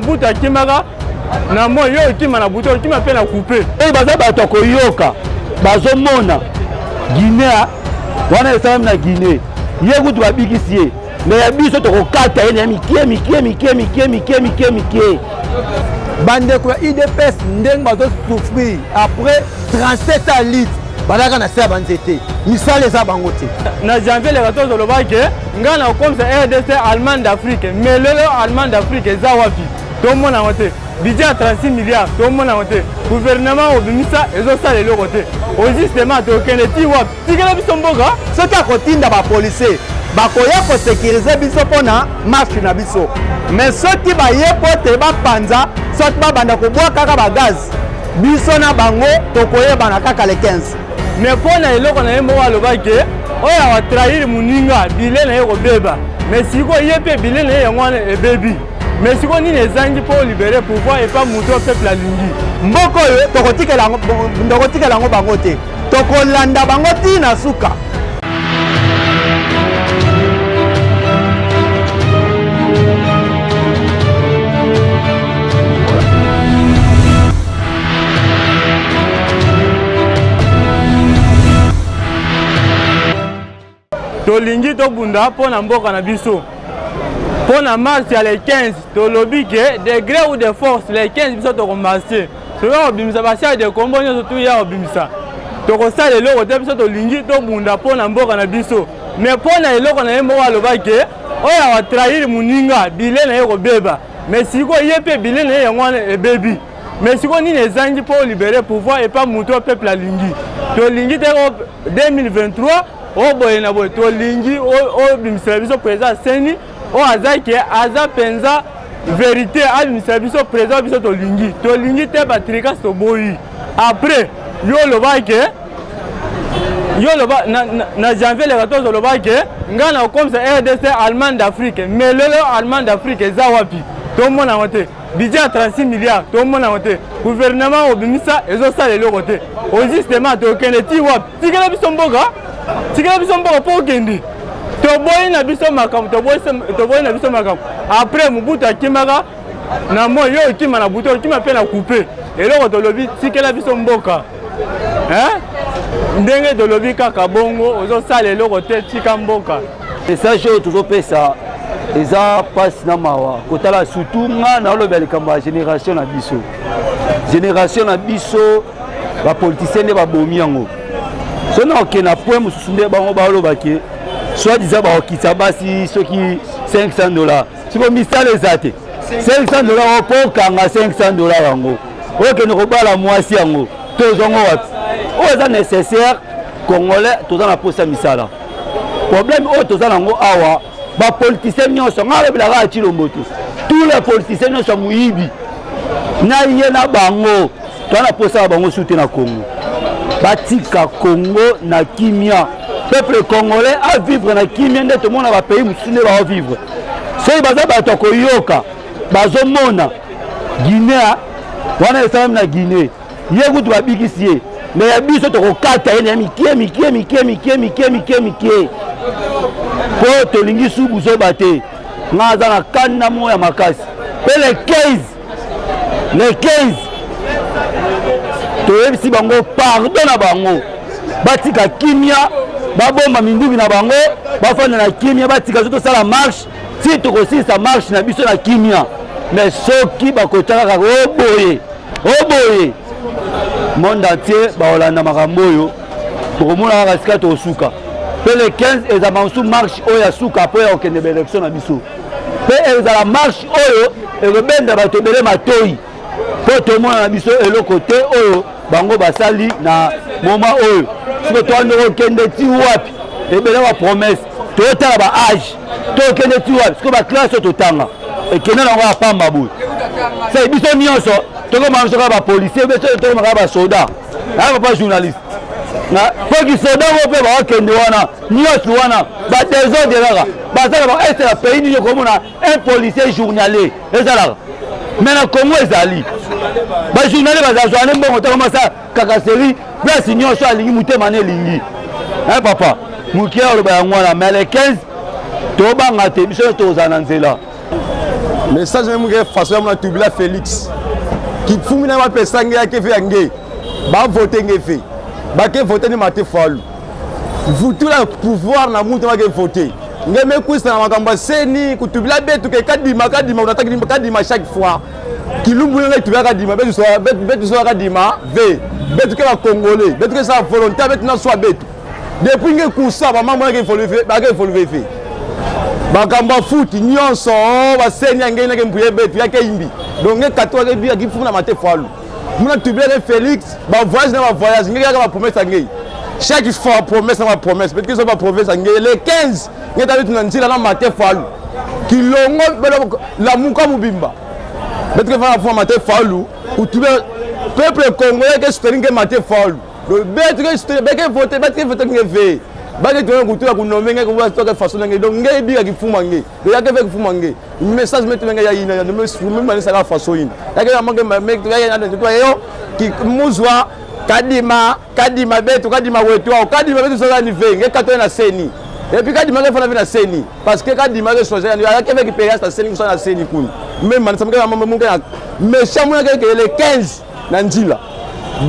Mbuta kimaka na mo yo kima na buto kima pe na couper. Baza bato koyoka bazo mona Guinea wana esam na Guinea. Ye kutu babikisi ye. Mais ya biso to kokata ye na mikie. Bande ko IDPS ndeng bazo souffrir après 37 ans litres. Balaka na seba nzete. Misale za bango te. Na janvier le 14 lobake ngana comme ça RDC Allemand d'Afrique. Mais le Allemand d'Afrique za wapi? Tout le monde a voté. Budget à 36 milliards, tout le monde a voté. Gouvernement au Bimisa, ils ont ça les côté. Au justement, tu as un petit wap. Tu as un petit wap. Ce qui a continué dans la police, bakoya ko sécuriser biso pona marche na biso. Mais ce qui va y porter ba panza, ce qui va banda ko bois kaka ba gaz. Biso na bango to koye bana kaka le 15. Mais pour na eloko na yemo wa lobake, oya wa trahir muninga, bile na yeko beba. Mais si ko yepe bile na yengwana e baby. Mais si on est les anges pour libérer pouvoir et pas montrer au peuple la lingi. Mboko yo tokotika lango bango te. Tokolanda bango ti na suka. To lingi to bunda pour na mboka na biso. Pour la marche, il y a les 15, de lobby, des grés ou des forces, les 15 sont au marché. C'est là où ça va faire des combats, surtout hier au Bimisa. Donc, ça, les lots, ils sont au lingi, au bunda, pour l'amboka na biso. Mais pour les lots, on a un mot à l'obake, on va trahir Mouninga, bilé na yoko beba. Mais si on y est bilé na yoko baby. Mais si on est les anges pour libérer pouvoir et pas montrer au peuple la lingi. To lingi, 2023, au boyena boy, to lingi, au Bimisa, biso présent Seni. O azaki aza penza vérité administra biso présent biso to lingi te batrika to boyi après yo lobake yo loba na janvier le 14 lobake ngana comme ça RDC Allemand d'Afrique mais le Allemand d'Afrique za wapi to mona wote budget à 36 milliards to mona wote gouvernement au Bimisa ezo sala le côté au justement to keneti wapi tikela biso mboka pour kendi. Toboyi na biso makam, toboyi na biso makam. Après Mbuta kimaka na mo yo kima na buto kima pe na couper. Et là to lobi tikela biso mboka. Hein? Ndenge to lobi kaka bongo ozo sala eloko te tika mboka. Et ça je toujours pesa. Eza passe na mawa. Kotala surtout nga na lobeli kamba génération na biso. Génération na biso ba politiciens ne ba bomi yango. Sona okena point musunde bango ba lobaki. Soit disant basi ceux qui $500. Si vous mis ça les athées, $500 pour kanga $500 yango. Ok nous rebala moisi yango. Tous yango wat. O nécessaire congolais tous dans la poste misala. Problème o tous yango awa ba politiciens nyonso ngale bilaka chilomboto. Tous les politiciens nyonso muibi. Na yena bango. Tous na poste bango soutien na Congo. Batika Congo na kimia. Peuple congolais à vivre na kimia nde tout le monde va pays musune va vivre. C'est baza bato koyoka bazo mona Guinea wana esam na Guinea. Ye kutu babikisi ye. Mais ya biso to kokata ye na mikie. Po to lingi subu zo bate. Ngaza na kanna moya makasi. Pe les 15 to yebisi bango pardon na bango. Batika kimia baboma minduki na bango bafana na kimia batika zoto sala marche si to kosi sa marche na biso na kimia mais soki bakotaka ka oboye monde entier ba Holanda makamboyo pour mona ka sika to suka pe le 15 ezamansu marche oya suka po ya okende élection na biso pe ezala marche oyo elobenda bato bele matoi po to mona na biso eloko te oyo bango basali na moment oyo. Si tu as un petit wapi, et bien la promesse, tu as un âge, tu as un petit wapi, parce que la classe est au temps. Et que nous n'avons pas mabou. C'est bien mignon ça. Tu as mangé un policier, tu as mangé un soldat. Tu pas journaliste. Faut que soldats vont faire un kendewana, nioswana, des autres là. Est-ce que le pays nous comme un policier journalier. Et ça là. Mais le Congo est allé. Les journalistes vont faire kakaseri, place nyonso alingi mutema ne lingi. Hein papa, mukia le ba ngwana mais les 15 to banga te biso to za na nzela. message même que façon na tubila Félix qui fumi na ba pesa nge yake fe nge ba voter nge fe ba ke voter ni Martin Fayulu vous tout le pouvoir na mutu ba ke voter nge me kwisa na makamba seni kutubila betu ke kadima unataka kadima chaque fois kilumbu nge tubila kadima betu so kadima ve betu ke ba congolais betu ke sa volonté betu na so betu depuis nge kusa ba mama ke evoluer fe bakamba foot nyonso basenya ngene ke mbuye betu yake imbi donc nge katwa ke bia kifuna Martin Fayulu muna tubele Félix ba voyage na ba voyage nge ka ba promesse nge chaque fois promesse na ba promesse peut que ça ba promesse nge le 15 nge tabitu na nzila na Martin Fayulu kilongo la muka mubimba peut que va voir Martin Fayulu ou tubele peuple congolais que soutenir Martin Fayulu le betu que soutenir que voter nge ve baki tuwe kutuwa kunomenga kuwa toka façon nge donc nge biga kifuma nge yake ve kifuma nge message metu nge ya ina ya meme sala façon ina yake ya mange meme tu ya ina tu yo ki muzwa kadima betu kadima wetu au kadima betu soza ni ve nge katwe na seni et puis kadima ke fana na seni parce que kadima ke soza yake ve ki payas na seni kusana seni kuni même man samke ya mama munga mais chamu yake ke le 15 na njila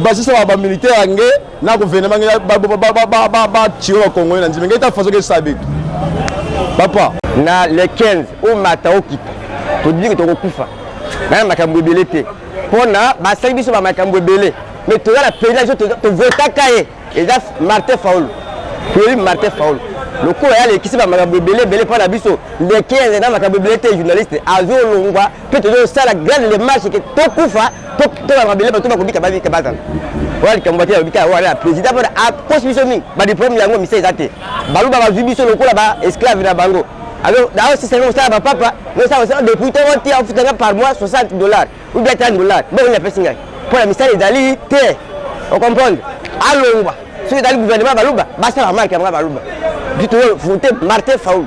basi so ba militaire nge na gouvernement nge ba tiro Congo na ndimenge ta façon que sabe papa na le 15 au matin okipa to dire to kokufa na makambo belete pona ba sabi so ba makambo belé mais to la président to vota kaye et da Martin Fayulu puis Martin Fayulu le ko ya le kisi ba makambo belé pona biso le 15 na makambo belete journaliste azo longwa peut to ça la grande le match que to kufa to ba belé ba to ba kobika ba bika bazana wali kambatia bika wala président pour a constitution ni ba di problème yango mise ezate baluba ba zubiso lokola ba esclave na bango alors d'ailleurs si c'est ça ba papa nous ça depuis tout on tient futanga par mois $60 ou bien $30 bon on a fait singa pour la mission ezali te on comprendre alongwa si dans le gouvernement baluba ba ça marque amra baluba du tout voter Martin Fayulu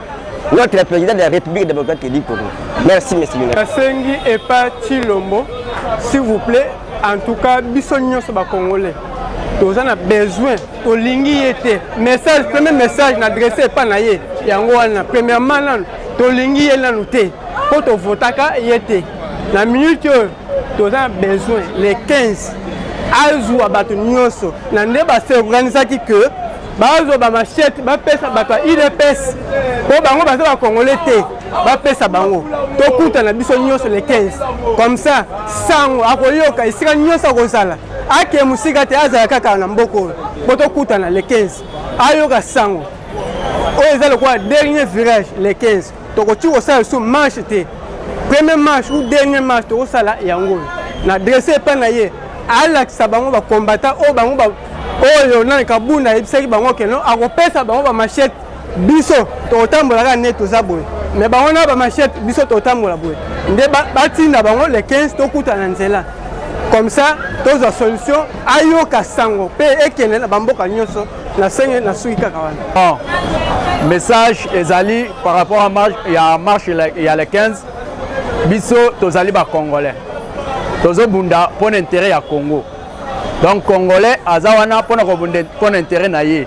notre président de la République démocratique du Congo. Merci monsieur. Kasengi et pas Chilombo, s'il vous plaît. En tout cas, bisognos ba Congolais. Nous avons besoin de lingi été. Message, premier message n'adressé pas naie. Yango wana premièrement là, to lingi ela noté. Pour to votaka yete. La minute nous avons besoin les 15 azu abatu nyoso. Na ndeba se organiser que bazo ba machette ba pesa ba IDPS. Pour bango ba ba Congolais té. Ba pesa bango. To kuta na biso nyoso les 15. Comme ça, sango akoyoka isika nyoso kozala. Ake musika te azala kaka na mboko. Boto kuta na les 15. Ayoka sango. Oza le quoi dernier virage les 15. Toko tiko ça sous marche te. Premier match ou dernier match to sala yango. Na dresser pa na ye. Alex bango ba combattant o bango ba oyo na kabuna ebisaki bango keno akopesa bango ba machette biso to tambola ka neto za boy. Mais bango na ba machette biso to tambola boy. Nde batinda bango les 15 to kuta na nzela. Comme ça, tous la solution ayoka sango pe ekene na bamboka nyonso na senge na suika kawana. Message ezali par rapport à marche, il y a marche il y a les 15 biso tozali ba congolais. Tozo bunda pour intérêt ya Congo. Donc congolais azawana pona ko bunda pour intérêt na ye.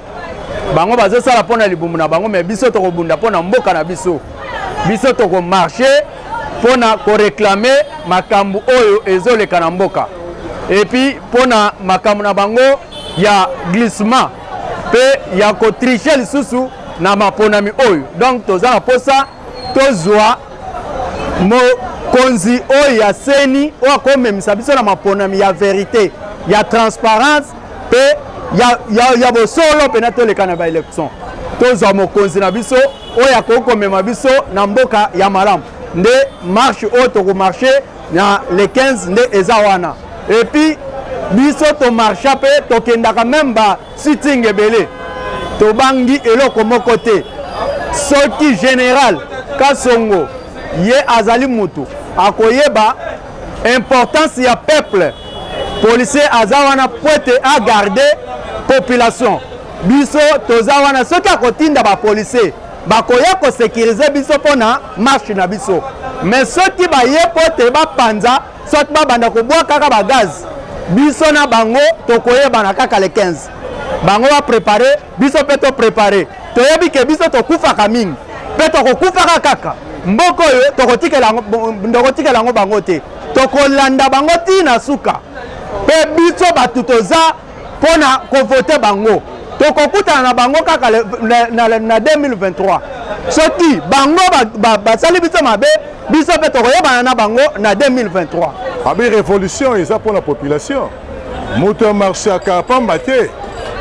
Bango bazo sala pona libumu na bango mais biso to ko bunda pona mboka na biso. Biso to ko marcher pona ko réclamer makambu oyo ezoleka na mboka. Et puis pona makambu na bango ya glissement pe ya ko tricher lisusu na maponami oyo. Donc tozala posa tozwa mo konzi oyo ya seni oyo akomemisa biso na maponami ya vérité ya transparence pe ya bosolo pena toleka na ba élection. Tozwa mokonzi na biso oyo akokomema biso na mboka ya malamu. Nde marche oyo tokomarche na les 15 nde eza wana. Et puis biso to marche pe tokendaka même ba sitting ebele tobangi eloko moko te. Soki général Kasongo ye azali mutu akoyeba importance ya peuple policier azawana pote a garder population biso tozawana soki akotinda ba policier bakoya ko sécuriser biso pona marche na biso mais soki ba ye pote ba panza soki ba banda ko boa kaka ba gaz biso na bango tokoyeba na kaka le 15 bango ba préparer biso pe to préparer toyebi ke biso to kufa kamingi pe to ko kufa kaka mboka oyo tokotikela yango bango te tokolanda bango ntina suka mpe biso bato toza mpona kovote bango tokokutana na bango kaka na 2023 soki bango basali biso mabe biso mpe tokoyebana na bango na 2023 abi révolution eza pour la population moto marché akapamba te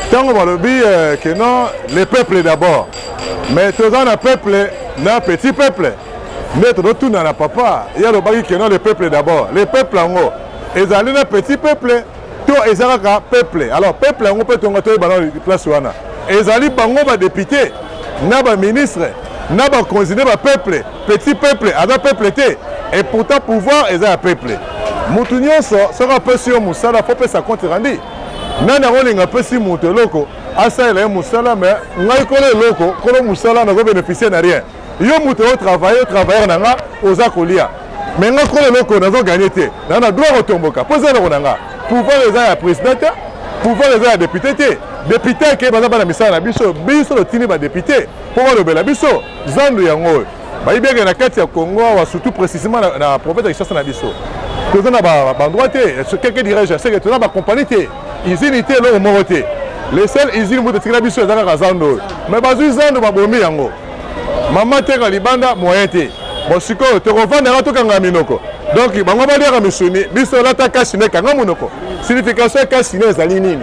ntango balobi que non le peuple d'abord mais toza na peuple na petit peuple nde tozotuna na papa ye alobaki que non le peuple d'abord le peuple yango ezali na petit peuple to eza kaka peuple alors peuple yango mpe tonga toyebana place wana ezali bango badepute na baministre na bakonsidere bapeuple petit peuple aza peuple te et pourtant pouvoir eza ya peuple mutu nyonso soki apesi yo mosala fo pesa compte rendi nani akolinga apesi mutu eloko asalela ye mosala mais ngai kolo eloko kolo mosala nazobénéficie na rien yo mutu otravaille travailleur na nga oza kolia mais nga kolo eloko nazoganye te naa na droit kotomboka mpo eza eloko na nga pouvoir eza ya président te pouvoir eza ya député te député ake baza bana misala na biso biso totini badéputé mpo balobela biso zandu yango oyo bayibiake na kati ya congo awa surtout précisément na province ya kinshasa na biso toza na bandroit te quelque dirais-je seke toza na bacompagnie te usine te eloko moko te les seules usine moto etikela biso eza kaka zandu oyo mais bazwi zandu babomi yango mama teka libanda moyen te bon sikoyo tokovandaka tokanga minoko donc bango baliaka misuni biso olata kasine ekanga monoko signification ya kasine ezali nini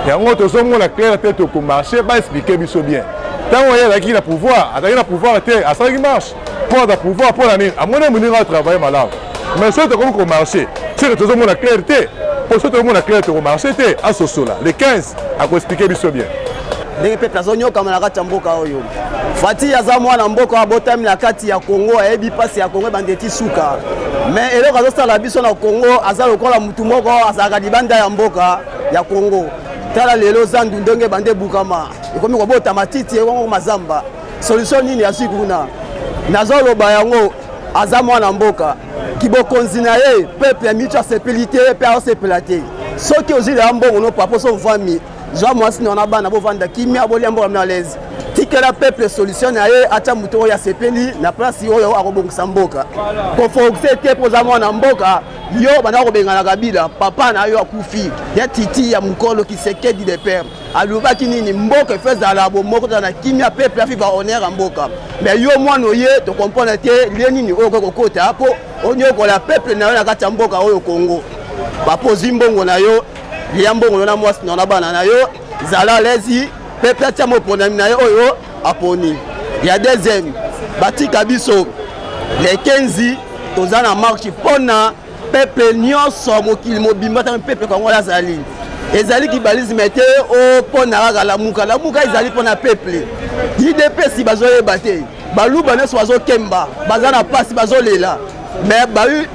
yango tozomona claire te tokomarche baexplike biso bien ntango ye azalaki na pouvoir azalaki na pouvoir te asalaki marche mpo aza pouvoir mpo na nini amoni moninga atravaille malamu mais soki tokomi komarche seke tozomona claire te mpo soki tozomona claire tokomarche te asosola le 15 akoexplike biso bien ndenge mpe azonyokama na kati ya mboka oyo Fati aza mwana mboka abotami na kati ya Congo ayebi mpasi ya Congo bandeti suka mais eloko azosala biso na Congo aza lokola mutu moko azalaka libanda ya mboka ya Congo tala lelo zandu ndenge bande bukama ekomi kobota matiti ekongo mazamba solution nini ya sikuna nazoloba yango aza mwana mboka kibokonzi na ye peuple ya mitu asepelite pe asepela te soki ozili ya mbongo no papa so mvami zwa mwasi na bana bovanda kimia bolia mboka na lezi tikela peuple solution na ye acha mutu oyo asepeli na place oyo akobongisa mboka kofoxe te poza mwana mboka yo bana kobenga kabila papa na yo akufi ya titi ya mukolo Kisekedi de père alubaki nini mboka feza la bomoko na kimia peuple afiba honneur mboka mais yo mwana oye to comprendre te nini oyo kokota hapo onyoko la peuple na yo na kati ya mboka oyo Congo bapozi mbongo na yo ya mbongo na mwasi na bana na yo zala lezi peuple atia moponami na yo oyo aponi ya deuxième batika biso les 15 toza na marche pona peuple nyonso mokili mobimba ta peuple Congo la zali ezali kibalisme te o pona kaka lamuka ezali pona peuple IDP si bazoyeba te baluba neso bazokemba baza na pasi bazolela mais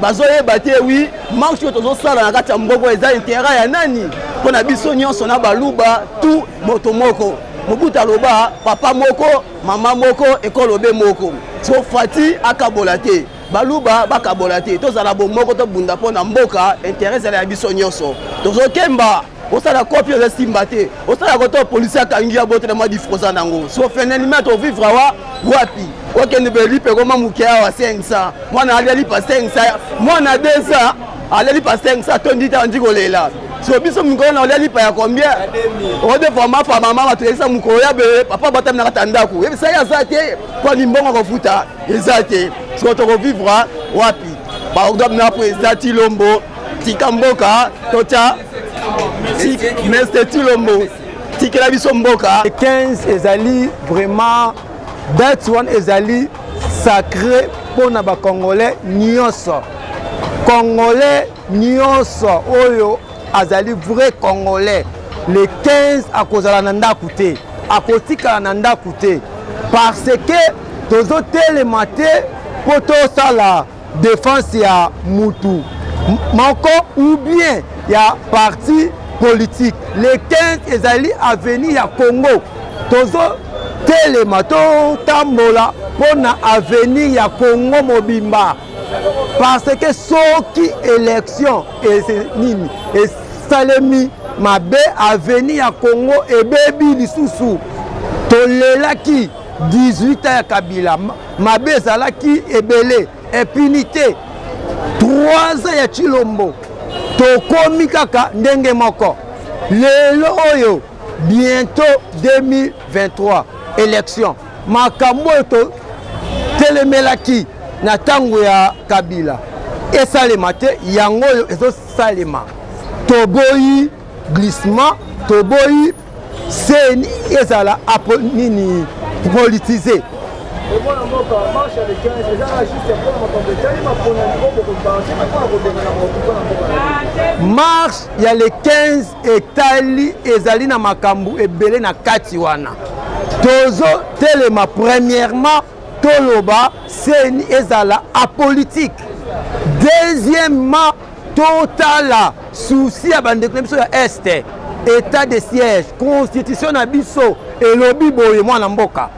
bazoyeba te wi marche tozosala na kati ya mboko eza intérêt ya nani pona biso nyonso na baluba tu moto moko mobuta loba papa moko mama moko ekolobe moko so fati akabola te baluba bakabola te tozala bomoko to bunda pona mboka intérêt ya biso nyonso tozokemba osala copie de simba te osala koto police akangi ya bote na madi froza nango so finalement to vivre wapi okende belipe koma mukia wa 500 mwana ali pa 500 mwana 200 ali pa 500 tondita ndiko lela so biso mukolo na ali pa ya combien ode format pa mama tulisa mukolo ya be papa batam na katandako et ça ya zate kwa limbongo kofuta ezate so to vivre wapi ba odam na président Tilombo tikamboka tocha Mr. Tilombo tikela biso mboka 15 ezali vraiment date one ezali sacré pour na ba congolais nyonso oyo azali vrai congolais le 15 akozala na ndaku te akotikala na ndaku te parce que tozotelema te po tosala défense ya mutu moko ou bien ya parti politique le 15 ezali avenir ya Congo tozotelema totambola mpona avenir ya Congo mobimba parce que soki élection nini esalemi mabe avenir ya Congo ebebi lisusu tolelaki 18 ya Kabila mabe ezalaki ebele impunité 3 ans ya Chilombo tokomi kaka ndenge moko lelo oyo bientôt 2023 élection makambo to telemelaki na tango ya Kabila esalema te yango oyo ezosalema toboyi glissement toboyi seni ezala nini politisé marche ya le 15 etali ezali na makambo ebele na kati wana tozo telema premièrement toloba seni ezala apolitique deuxièmement totala souci ya bandeko na biso ya este état de siège constitution na biso elobi boye mwana mboka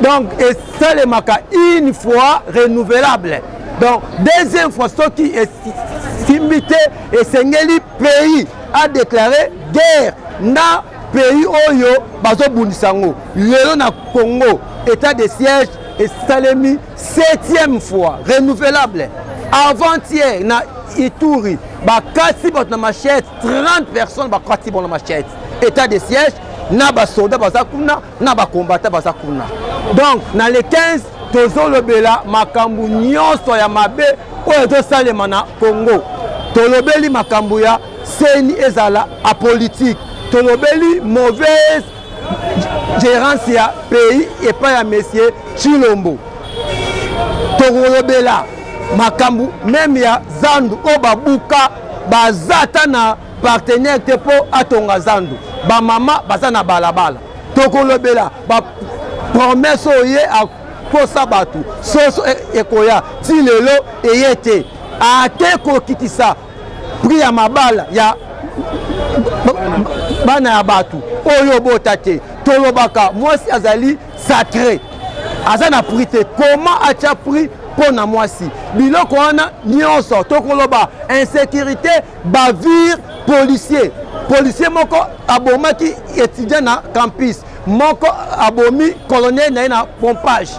donc esalemaka une fois renouvelable donc deuxième fois soki esimbi te esengeli pays a déclaré guerre na pays oyo bazobundisa yango lelo na Congo état de siège esalemi 7e fois renouvelable avant-hier na Ituri bakasi bato na machette 30 personnes bakati bon na machette état de siège na basoda baza kuna na bakombata baza kuna donc na le 15 tozolobela makambo nyonso ya mabe oyo ezosalema na Congo tolobeli makambo ya seni ezala apolitique tolobeli mauvaise gérance ya pays epai ya monsieur Chilombo tolobela makambo même ya zandu o babuka bazata na partenaire te po atonga zandu ba mama baza na balabala tokolobela ba promesse oye akosa batu soso ekoya ti lelo eyete ate kokitisa prix ya mabala ya bana ya batu oyo bota te tolobaka mwasi azali sacré aza na prix te comment atia prix pona mwasi biloko wana nyonso tokoloba insécurité bavire policier moko abomaki étudiant na campus moko abomi colonel na ye na pompage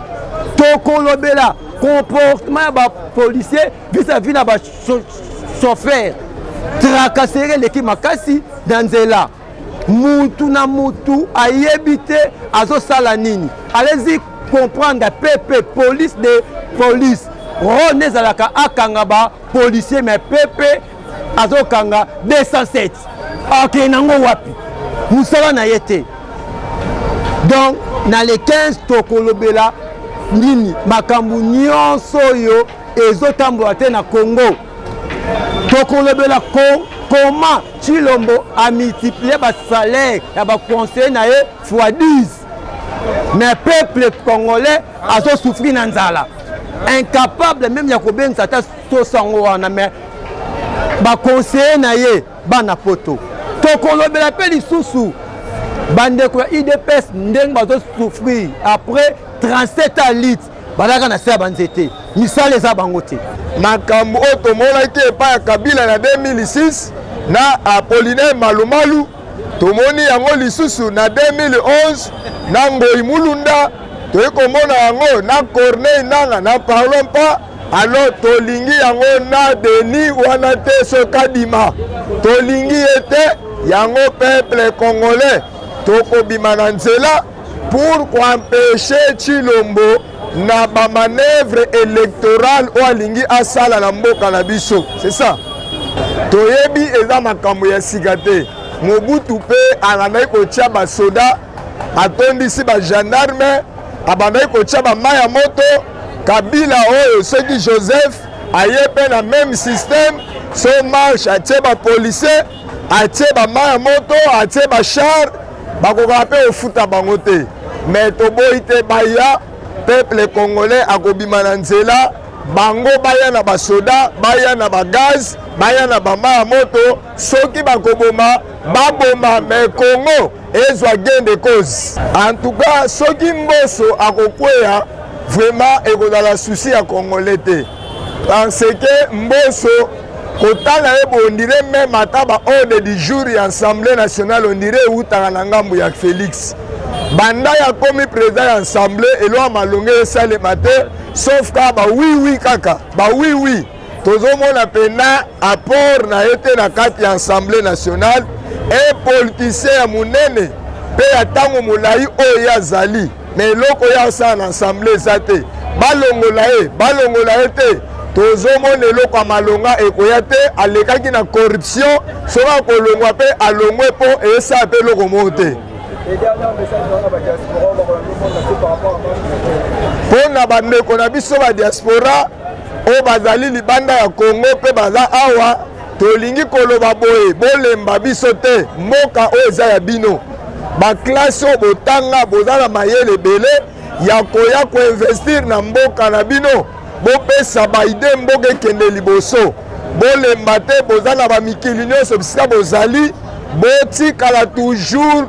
tokolobela comportement ya bapolicier vis-à-vis na bachauffeur tracasserie leki makasi na nzela mutu na mutu ayebi te azosala nini allez-y comprendre pepe police de police rone ezalaka akanga ba policier mais pepe azokanga 207 ok nango wapi musala na ye te donc na le 15 tokolobela nini makambo nyonso oyo ezotambola te na Congo tokolobela comment Chilombo a multiplié ba salaire ya ba conseiller na ye fois 10 mais peuple congolais azo souffrir na nzala incapable même ya kobengisa ta tosango wana mais ba conseiller na ye bana poto tokolobela pe lisusu bandeko ya IDPS ndenge bazo souffrir après 37 ans lit balaka na se ya banzete misala eza bango te makambo oyo tomonaki epai ya Kabila na 2006 na Apollinaire Malumalu tomoni yango lisusu na 2011 na Ngoi Mulunda toyi komona yango na Corneille Nanga na parlons pas alors tolingi yango na Denis wana te sokadima tolingi ete yango peuple congolais tokobima na nzela pour empêcher Chilombo na ba manœuvre électorale o alingi asala na mboka na biso c'est ça toyebi eza makambo ya sika te Mobutu pe anandaki kotia basoda atondisi ba gendarme abandaki kotia bamai ya moto Kabila oyo soki Joseph aye pe na même système so marche atie bapolisier atie bamai ya moto atie bachar bakokaka mpe ofuta bango te mais toboyi te baya peuple congolais akobima na nzela bango baya na basoda baya na bagaz baya na bama ya moto soki bakoboma baboma mais Congo ezwa gain de cause en tout cas soki mboso akokweya vraiment ekozala souci ya congolais te parce que mboso kotala ye bo ondire même ata ba ordre du jour ya assemblée nationale ondire eutaka na ngambo ya Félix banda ya komi président ya assemblée elo malonge esalema te sauf ka ba oui kaka ba oui tozomona pena apport na ye te na kati ya assemblée nationale e politicien ya monene mpe ya ntango molai oyo azali me eloko oyo asala na assemblée eza te balongola ye te tozomona eloko ya malonga ekoya te alekaki na corruption soki akolongwa mpe alongwe mpo eyesala mpe eloko moko te mpo na bandeko na biso badiaspora oyo bazali libanda ya Congo mpe baza awa tolingi koloba boye bolemba biso te mboka oyo eza ya bino baklase oyo botanga boza na mayele ebele ya koya koinvestir na mboka na bino bopesa baide mboka ekende liboso bolemba te boza na bamikili nyonso bisika bozali botikala toujours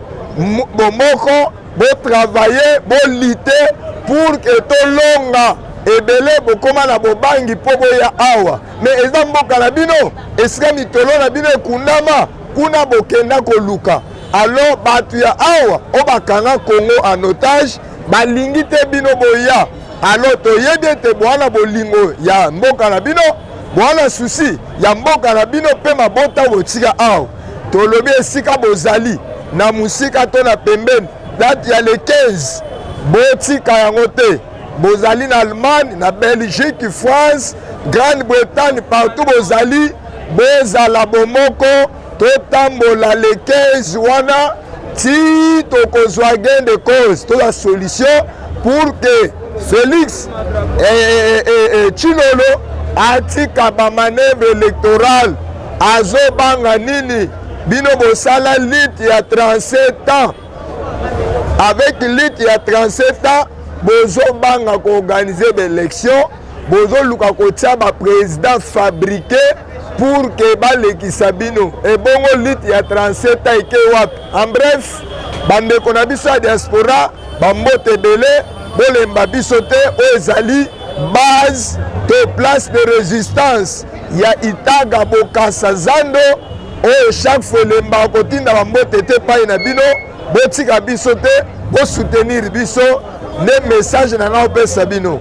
bomoko botravaye bolite pour ke tolonga ebele bokoma na bobangi mpo boya awa me eza mboka na bino esika mitolo na bino ekundama kuna bokenda koluka alors bato ya awa oyo bakanga Congo en otage balingi te bino boya alors toyebi ete bwana bolingo ya mboka na bino bwana susi ya mboka na bino mpe mabota botika awa tolobi esika bozali na musika to na pembeni date ya le 15 botika yango te bozali na Allemagne na Belgique France Grande-Bretagne partout bozali bozala bomoko totambola le 15 wana ti tokozwa gain de cause to la solution pour que Félix Tshilolo atika bamanevre électorale azobanga nini bino bosala lutte ya 37 ans avec lutte ya 37 ans bozobanga koorganiser baélection bozoluka kotia baprésident fabriqué pour que balekisa bino ebongo lutte ya 37 ans eke wapi en bref bandeko na biso ya diaspora bambote ebele bolemba biso te oyo ezali base to place de résistance ya Itaga Bokassa Zando oyo chaque fois elemba kotinda bambote te pai na bino botika biso te bosoutenir biso nde message na nga opesa bino